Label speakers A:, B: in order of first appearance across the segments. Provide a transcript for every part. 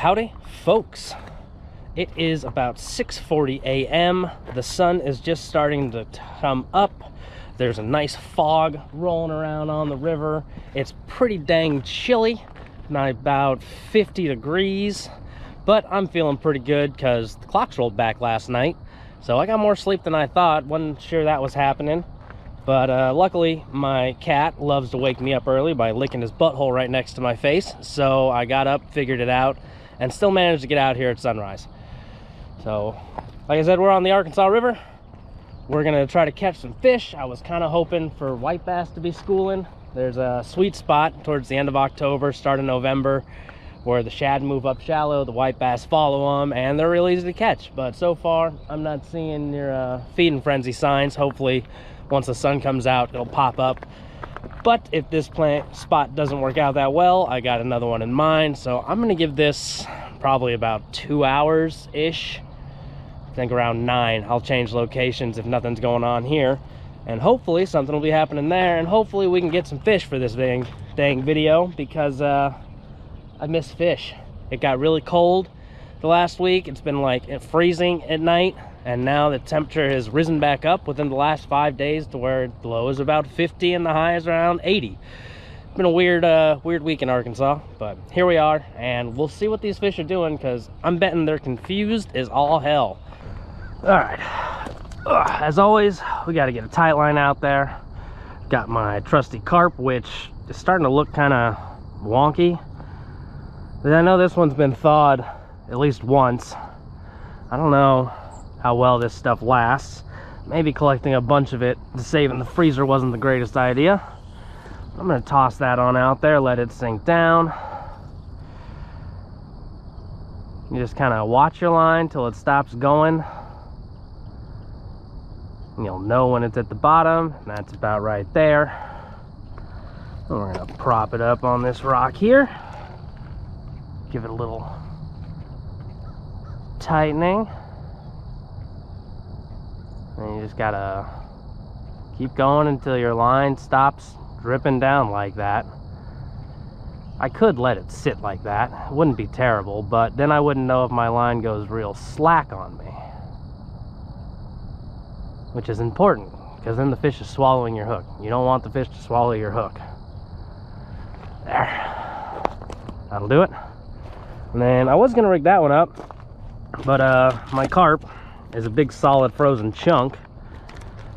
A: Howdy, folks. It is about 6:40 a.m. The sun is just starting to come up. There's a nice fog rolling around on the river. It's pretty dang chilly, not about 50 degrees, but I'm feeling pretty good because the clocks rolled back last night. So I got more sleep than I thought. Wasn't sure that was happening. But luckily, my cat loves to wake me up early by licking his butthole right next to my face. So I got up, figured it out, and still managed to get out here at sunrise. So, like I said, we're on the Arkansas River. We're gonna try to catch some fish. I was kind of hoping for white bass to be schooling. There's a sweet spot towards the end of October, start of November, where the shad move up shallow, the white bass follow them, and they're really easy to catch. But so far, I'm not seeing your feeding frenzy signs. Hopefully, once the sun comes out, it'll pop up. But if this spot doesn't work out that well, I got another one in mind. So I'm gonna give this probably about 2 hours-ish. I think around 9. I'll change locations if nothing's going on here. And hopefully something will be happening there. And hopefully we can get some fish for this dang video, because I miss fish. It got really cold the last week. It's been like freezing at night. And now the temperature has risen back up within the last 5 days to where the low is about 50 and the high is around 80. It's been a weird week in Arkansas, but here we are, and we'll see what these fish are doing, because I'm betting they're confused as all hell. All right, as always, we got to get a tight line out there. Got my trusty carp, which is starting to look kind of wonky. But I know this one's been thawed at least once. I don't know how well this stuff lasts. Maybe collecting a bunch of it to save in the freezer wasn't the greatest idea. I'm gonna toss that on out there, let it sink down. You just kind of watch your line till it stops going. And you'll know when it's at the bottom, and that's about right there. And we're gonna prop it up on this rock here. Give it a little tightening. And you just gotta keep going until your line stops dripping down like that. I could let it sit like that. It wouldn't be terrible, but then I wouldn't know if my line goes real slack on me. Which is important, because then the fish is swallowing your hook. You don't want the fish to swallow your hook. There. That'll do it. And then I was gonna rig that one up, but my carp is a big solid frozen chunk,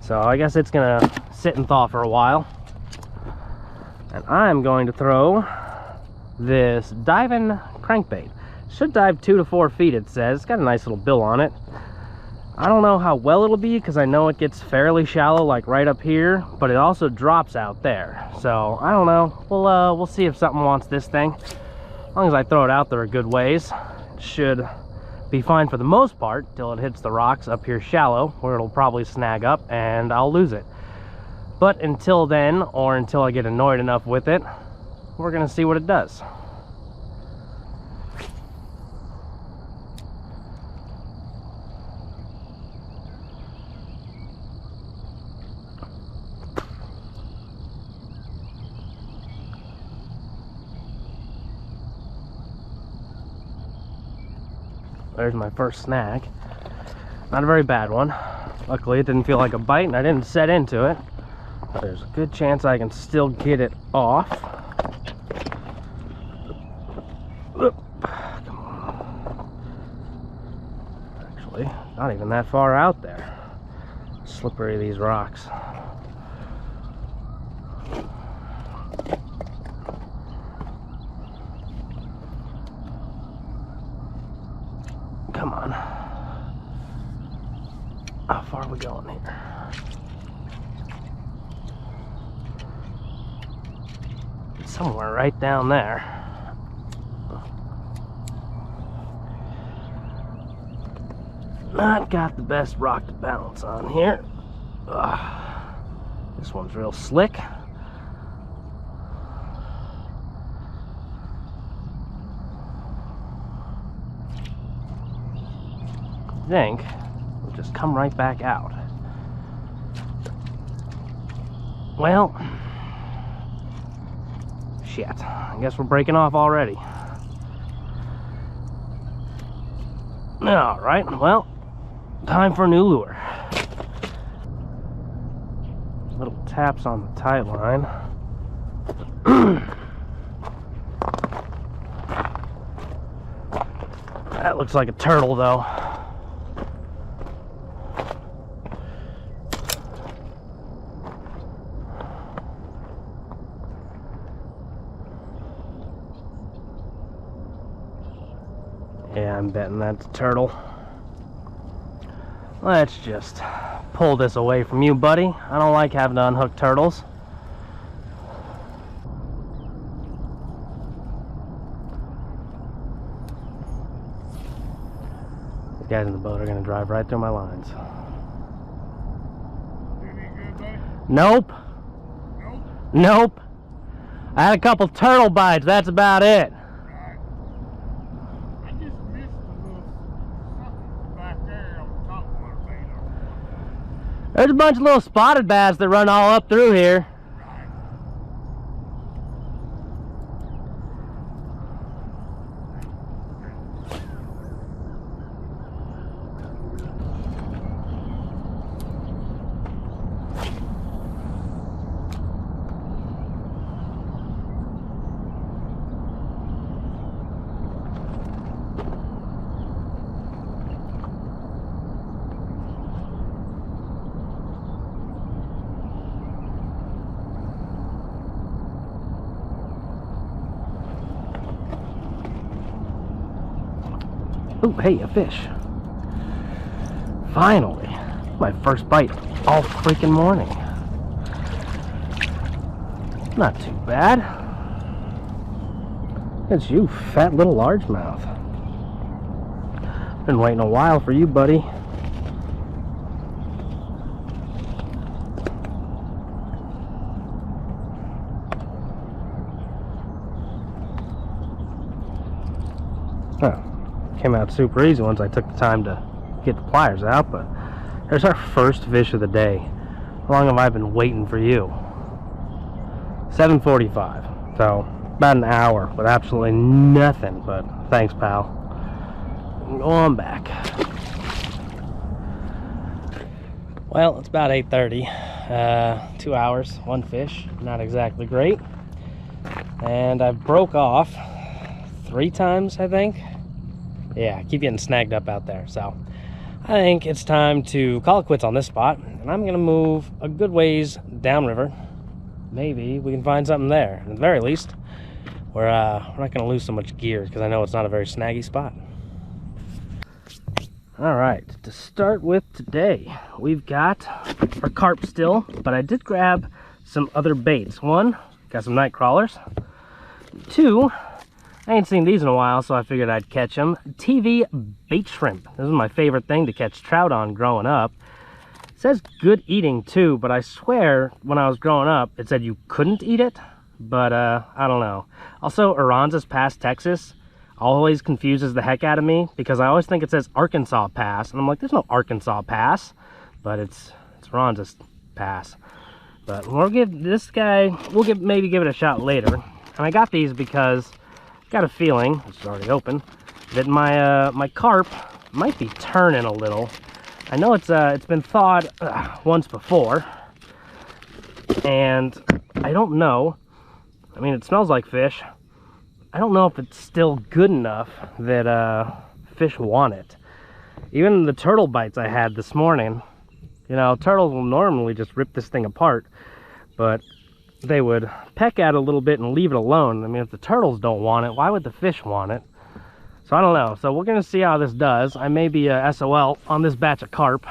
A: so I guess it's gonna sit and thaw for a while. And I'm going to throw this diving crankbait. Should dive 2 to 4 feet, it says. It's got a nice little bill on it. I don't know how well it'll be, because I know it gets fairly shallow, like right up here, but it also drops out there. So I don't know. We'll see if something wants this thing. As long as I throw it out there a good ways, it should be fine for the most part till it hits the rocks up here shallow, where it'll probably snag up and I'll lose it. But until then, or until I get annoyed enough with it, we're gonna see what it does. There's my first snag. Not a very bad one. Luckily, it didn't feel like a bite, and I didn't set into it. But there's a good chance I can still get it off. Come on. Actually, not even that far out there. Slippery, these rocks. Come on. How far are we going here? Somewhere right down there. Not got the best rock to balance on here. This one's real slick. I think we'll just come right back out. Well, shit. I guess we're breaking off already. All right, well, time for a new lure. Little taps on the tight line. That looks like a turtle, though. Yeah, I'm betting that's a turtle. Let's just pull this away from you, buddy. I don't like having to unhook turtles. The guys in the boat are gonna drive right through my lines.
B: Good, buddy?
A: Nope.
B: Nope.
A: Nope. I had a couple turtle bites, that's about it.
B: Right. I just missed a little something back there on the top of my radar.
A: There's a bunch of little spotted bass that run all up through here.
B: Right.
A: Ooh, hey, a fish. Finally. My first bite all freaking morning. Not too bad. It's you, fat little largemouth. Been waiting a while for you, buddy. Oh. Came out super easy once I took the time to get the pliers out, but there's our first fish of the day. How long have I been waiting for you? 7:45, so about an hour with absolutely nothing, but thanks, pal. Go on back. Well, it's about 8:30. 2 hours, one fish, not exactly great. And I broke off 3 times, I think. Yeah, I keep getting snagged up out there, so I think it's time to call it quits on this spot, and I'm gonna move a good ways downriver. Maybe we can find something there. At the very least, we're not gonna lose so much gear, because I know it's not a very snaggy spot. All right, to start with today, we've got our carp still, but I did grab some other baits. 1, got some night crawlers. 2, I ain't seen these in a while, so I figured I'd catch them. TV bait shrimp. This is my favorite thing to catch trout on growing up. It says good eating too, but I swear when I was growing up, it said you couldn't eat it, but I don't know. Also, Aransas Pass, Texas, always confuses the heck out of me because I always think it says Arkansas Pass, and I'm like, there's no Arkansas Pass, but it's Aransas Pass. But we'll give this guy, maybe give it a shot later. And I got these because got a feeling, it's already open, that my carp might be turning a little. I know it's been thawed once before, and I don't know. I mean, it smells like fish. I don't know if it's still good enough that fish want it. Even the turtle bites I had this morning, you know, turtles will normally just rip this thing apart, but they would peck at it a little bit and leave it alone. I mean, if the turtles don't want it, why would the fish want it? So I don't know. So we're gonna see how this does. I may be SOL on this batch of carp.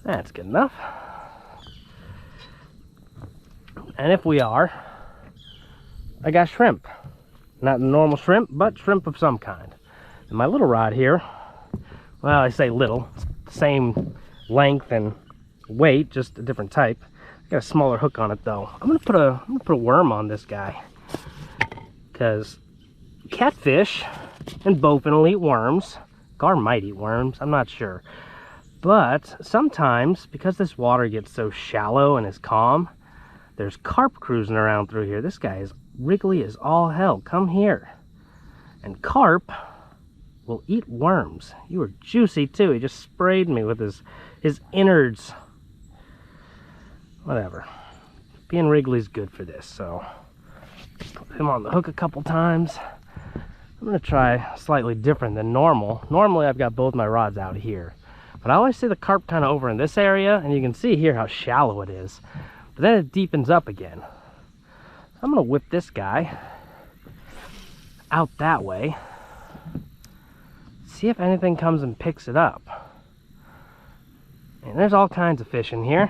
A: That's good enough. And if we are, I got shrimp. Not normal shrimp, but shrimp of some kind. And my little rod here, well, I say little, it's the same length and weight, just a different type. Got a smaller hook on it though. I'm gonna put a worm on this guy, because catfish and bowfin will eat worms. Gar might eat worms, I'm not sure. But sometimes, because this water gets so shallow and is calm, there's carp cruising around through here. This guy is wriggly as all hell. Come here. And carp will eat worms. You are juicy too. He just sprayed me with his innards. Whatever. Being Wrigley's good for this, so put him on the hook a couple times. I'm gonna try slightly different than normal. Normally I've got both my rods out here, but I always see the carp kind of over in this area, and you can see here how shallow it is. But then it deepens up again. I'm gonna whip this guy out that way. See if anything comes and picks it up. And there's all kinds of fish in here.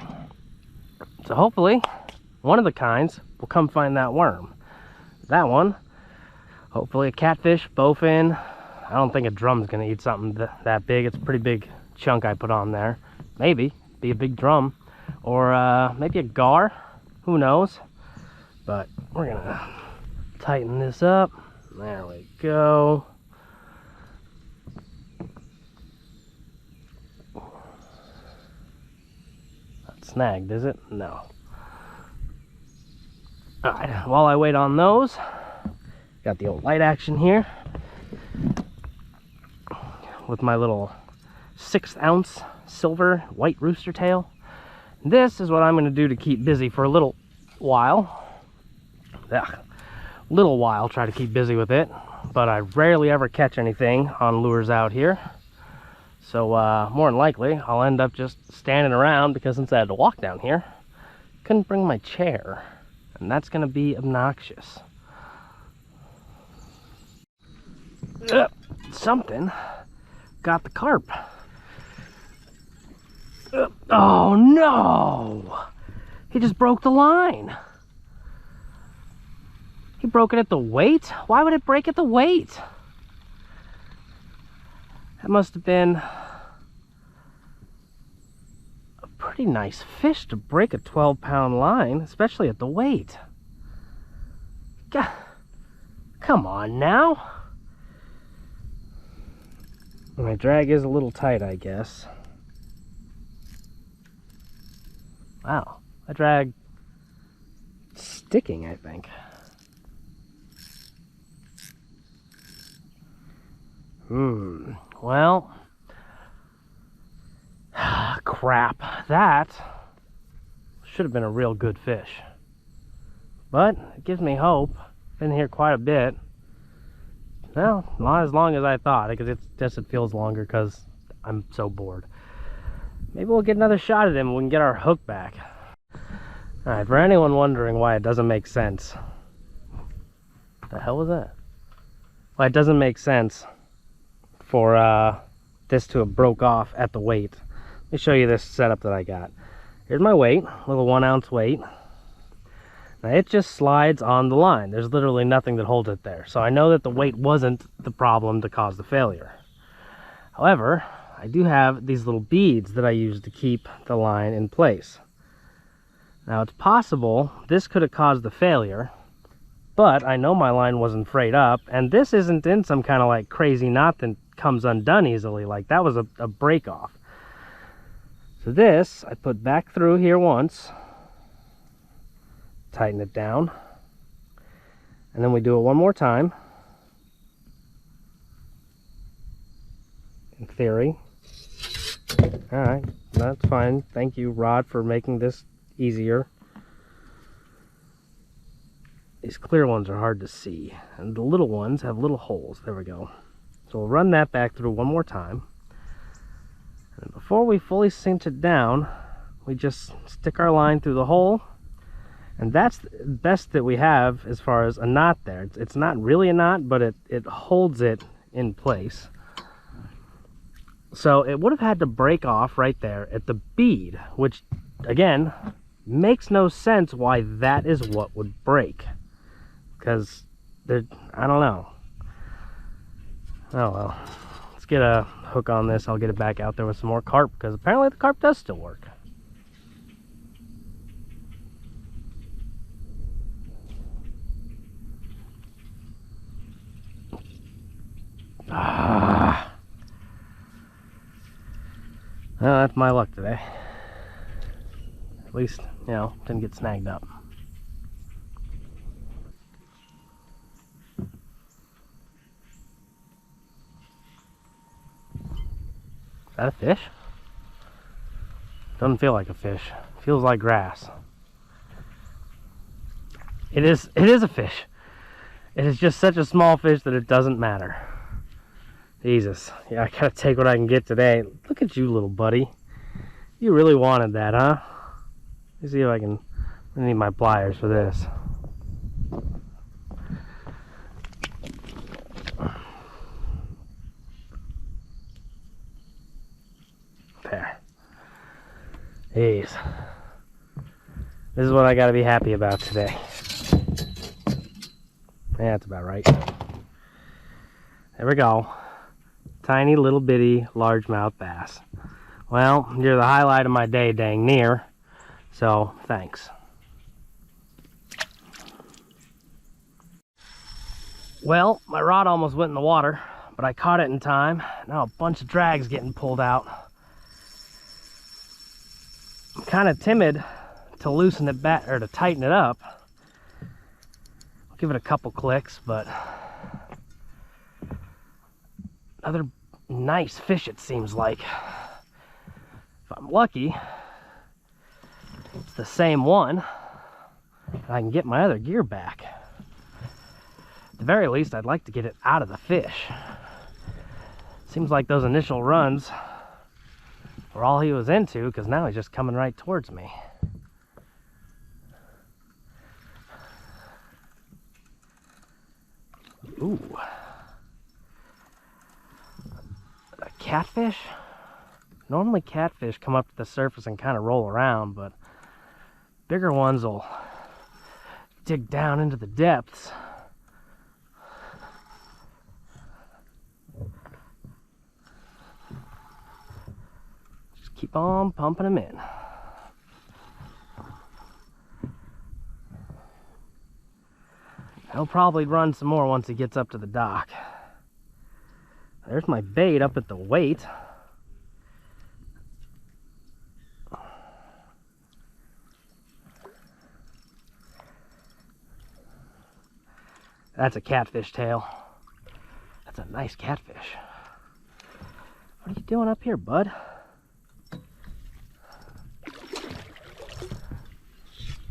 A: So hopefully one of the kinds will come find that worm. That one, hopefully a catfish, bowfin. I don't think a drum's gonna eat something that big. It's a pretty big chunk I put on there. Maybe be a big drum, or maybe a gar, who knows. But we're gonna tighten this up. There we go. Not snagged, is it? No. Alright, while I wait on those, got the old light action here with my little 1/6 ounce silver white rooster tail. This is what I'm going to do to keep busy for a little while. Try to keep busy with it, but I rarely ever catch anything on lures out here. So more than likely I'll end up just standing around, because since I had to walk down here, couldn't bring my chair, and that's going to be obnoxious. Something got the carp. Oh no! He just broke the line. He broke it at the weight? Why would it break at the weight? That must have been a pretty nice fish to break a 12-pound line, especially at the weight. God, come on now. My drag is a little tight, I guess. Wow, that drag sticking, I think. Well, crap. That should have been a real good fish. But it gives me hope. Been here quite a bit. Well, not as long as I thought, because it feels longer because I'm so bored. Maybe we'll get another shot at him and we can get our hook back. Alright, for anyone wondering why it doesn't make sense. The hell was that? Well, it doesn't make sense for this to have broke off at the weight. Let me show you this setup that I got. Here's my weight, little 1 ounce weight. Now it just slides on the line. There's literally nothing that holds it there. So I know that the weight wasn't the problem to cause the failure. However, I do have these little beads that I use to keep the line in place. Now it's possible this could have caused the failure, but I know my line wasn't frayed up, and this isn't in some kind of like crazy knot that comes undone easily. Like that was a break off. So this I put back through here once, tighten it down, and then we do it one more time. In theory. Alright, that's fine. Thank you, Rod, for making this easier. These clear ones are hard to see, and the little ones have little holes. There we go. So we'll run that back through one more time. And before we fully cinch it down, we just stick our line through the hole. And that's the best that we have as far as a knot there. It's not really a knot, but it holds it in place. So it would have had to break off right there at the bead, which, again, makes no sense why that is what would break. Because, I don't know. Oh well. Let's get a hook on this. I'll get it back out there with some more carp, because apparently the carp does still work. Well, that's my luck today. At least, you know, didn't get snagged up. that a fish? Doesn't feel like a fish. Feels like grass. It is a fish. It is just such a small fish that it doesn't matter. Jesus. Yeah, I gotta take what I can get today. Look at you, little buddy. You really wanted that, huh? Let me see if I can... I need my pliers for this. There. Jeez. This is what I gotta be happy about today. Yeah, that's about right. There we go. Tiny little bitty largemouth bass. Well, you're the highlight of my day, dang near. So, thanks. Well, my rod almost went in the water, but I caught it in time. Now a bunch of drag's getting pulled out. I'm kind of timid to loosen it back, or to tighten it up. I'll give it a couple clicks, but another nice fish, it seems like. If I'm lucky, it's the same one, and I can get my other gear back. At the very least, I'd like to get it out of the fish. Seems like those initial runs were all he was into, because now he's just coming right towards me. Ooh. A catfish? Normally catfish come up to the surface and kind of roll around, but bigger ones will dig down into the depths. Just keep on pumping them in. He'll probably run some more once he gets up to the dock. There's my bait up at the weight. That's a catfish tail. That's a nice catfish. What are you doing up here, bud?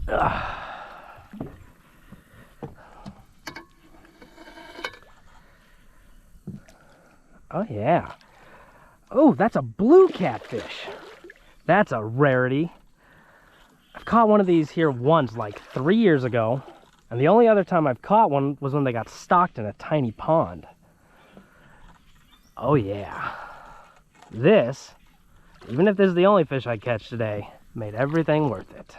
A: Ugh. Oh yeah. Oh, that's a blue catfish. That's a rarity. I've caught one of these here once, like 3 years ago. And the only other time I've caught one was when they got stocked in a tiny pond. Oh yeah. This, even if this is the only fish I catch today, made everything worth it.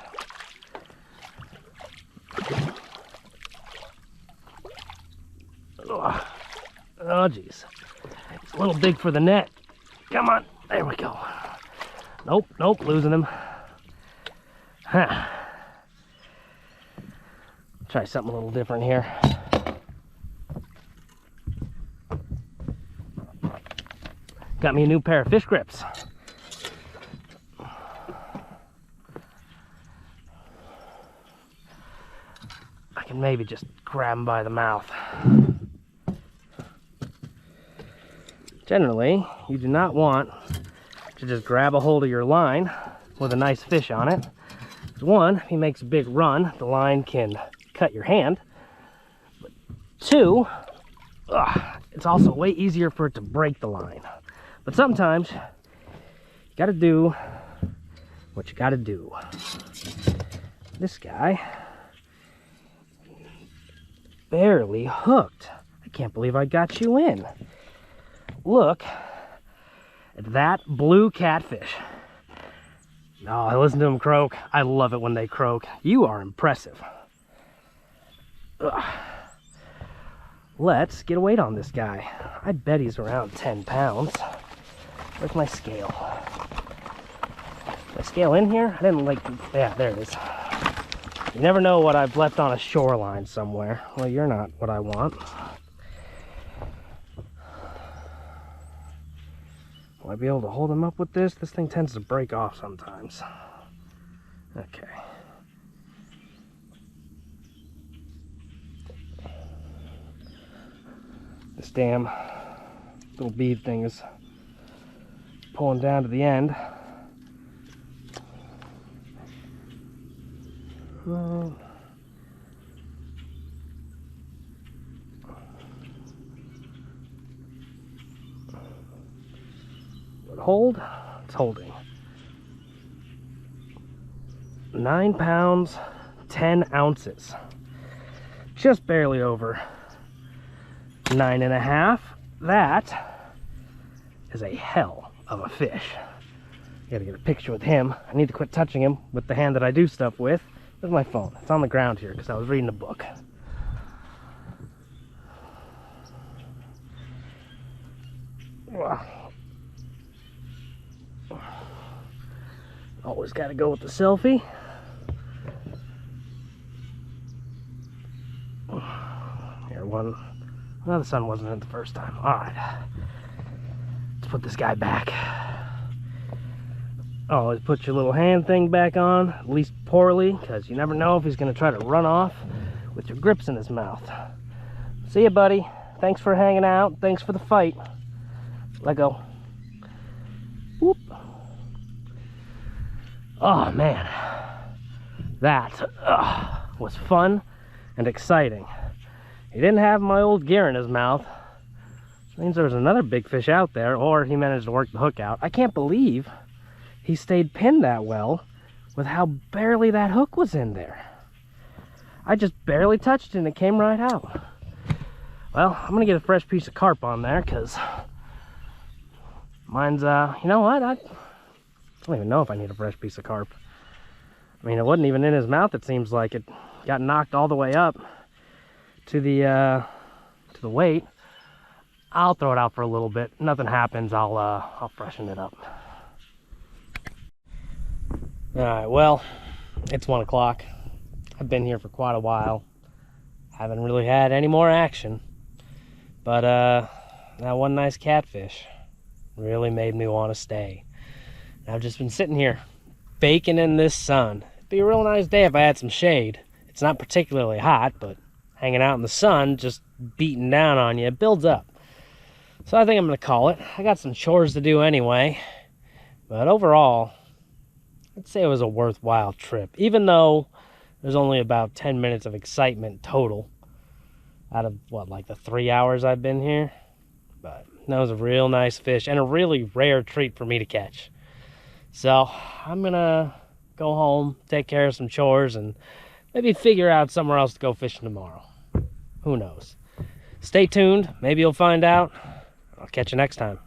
A: Ugh. Oh geez. It's a little big for the net. Come on. There we go. Nope, nope, losing him. Huh. Try something a little different here. Got me a new pair of fish grips. I can maybe just grab them by the mouth. Generally, you do not want to just grab a hold of your line with a nice fish on it. One, if he makes a big run, the line can cut your hand. But two, it's also way easier for it to break the line. But sometimes you gotta do what you gotta do. This guy barely hooked. I can't believe I got you in. Look at that blue catfish. Oh, I listen to them croak. I love it when they croak. You are impressive. Ugh. Let's get a weight on this guy. I bet he's around 10 pounds. Where's my scale? My scale in here? I didn't like... Yeah, there it is. You never know what I've left on a shoreline somewhere. Well, you're not what I want. Will I be able to hold him up with this? This thing tends to break off sometimes. Okay. This damn little bead thing is pulling down to the end. Would hold? It's holding. 9 pounds, 10 ounces. Just barely over 9.5. That is a hell of a fish. Gotta get a picture with him. I need to quit touching him with the hand that I do stuff with. There's my phone. It's on the ground here because I was reading a book. Always gotta go with the selfie. Here, one. No, the sun wasn't in the first time. Alright. Let's put this guy back. Always put your little hand thing back on, at least poorly, because you never know if he's going to try to run off with your grips in his mouth. See ya, buddy. Thanks for hanging out. Thanks for the fight. Let go. Whoop. Oh, man. That was fun and exciting. He didn't have my old gear in his mouth. Which means there was another big fish out there, or he managed to work the hook out. I can't believe he stayed pinned that well with how barely that hook was in there. I just barely touched it and it came right out. Well, I'm gonna get a fresh piece of carp on there because mine's, you know what? I don't even know if I need a fresh piece of carp. I mean, it wasn't even in his mouth, it seems like. It got knocked all the way up to the weight. I'll throw it out for a little bit. Nothing happens, I'll freshen it up. Alright, well, it's 1 o'clock. I've been here for quite a while. Haven't really had any more action. But that one nice catfish really made me want to stay. I've just been sitting here baking in this sun. It'd be a real nice day if I had some shade. It's not particularly hot, but hanging out in the sun, just beating down on you, it builds up. So I think I'm going to call it. I got some chores to do anyway. But overall, I'd say it was a worthwhile trip, even though there's only about 10 minutes of excitement total out of, what, like the 3 hours I've been here? But that was a real nice fish and a really rare treat for me to catch. So I'm going to go home, take care of some chores, and maybe figure out somewhere else to go fishing tomorrow. Who knows? Stay tuned. Maybe you'll find out. I'll catch you next time.